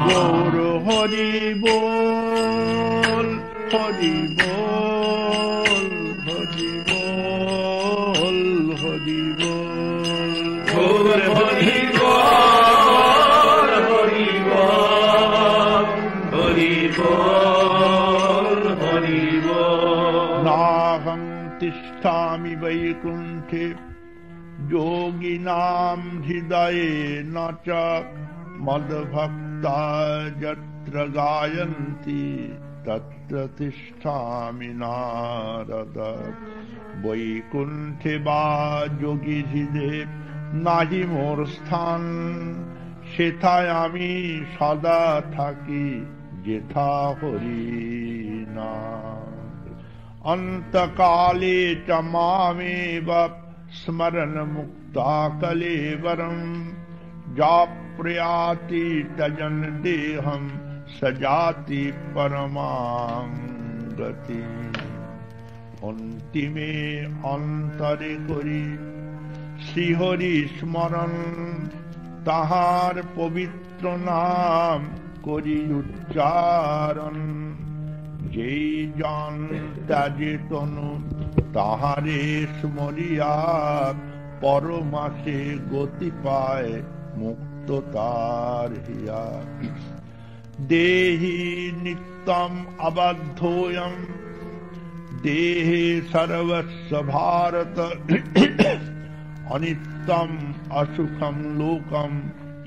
গৌর হরি বল, হরি বল, হরি বল, হরি বল, গৌর হরি বল, হরি বল, হরি বল, হরি বল। নাহং তিষ্ঠামি বৈকুণ্ঠে যোগিনাম হৃদয়ে ন চ মদ্ভক্তা যত্র গায়ন্তি তত্র তিষ্ঠামি নারদ। বৈকুণ্ঠে বা যোগী হৃদে নাহি মোর স্থান, সেথায় আমি সদা থাকি যেথা হরি নাম। অন্তকালে চ মামেব স্মরণ মুক্তা কলেবরম, যা প্রয়াতি তজন দেহম সজাতি পরমাং গতি। অন্তিমে অন্তরে করি শ্রীহরি স্মরণ, তাহার পবিত্র নাম করি উচ্চারণ। যেই জন ত্যাজে তনু তাহারে স্মরিয়া, পরমাসে গতি পায় মুক্ত তার হিয়া। দেহি নিত্যম অবদ্ধোয়ম দেহে সর্বস্ব ভারত, অনিত্যম অসুখম লোকম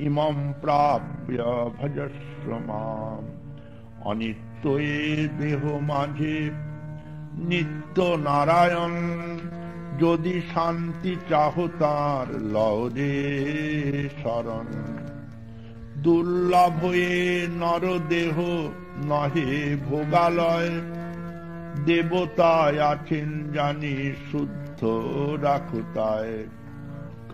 ইমম প্রাপ্য ভজস্ব মাম। অনিত্য এ দেহ মাঝে নিত্য নারায়ণ, যদি শান্তি চাহ তার লরে শরণ। দুর্লভ এ নর দেহ নহে ভোগালয়, দেবতায় আছেন জানি শুদ্ধ রাখুতায়।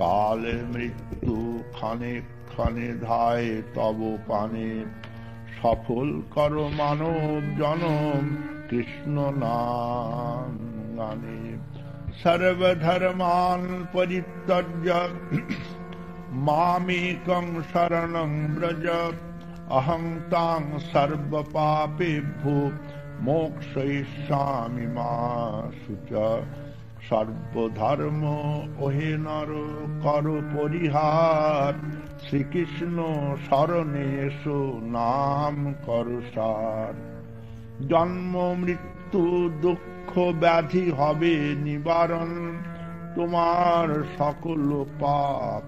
কাল মৃত্যু খানে খানে ধায় তব পানে, সফল কর মানব জনম কৃষ্ণ নাম গানে। সর্বধর্মান পরিত্যজ্য মামেকং শরণং ব্রজ, অহং তাং সর্ব পাপেভ্যো মোক্ষয়িষ্যামি মা শুচ। সর্বধর্ম ওহে নর কর পরিহার, শ্রীকৃষ্ণ শরণে এসো নাম কর সার। জন্ম মৃত্যু দুঃখ ব্যাধি হবে নিবারণ, তোমার সকল পাপ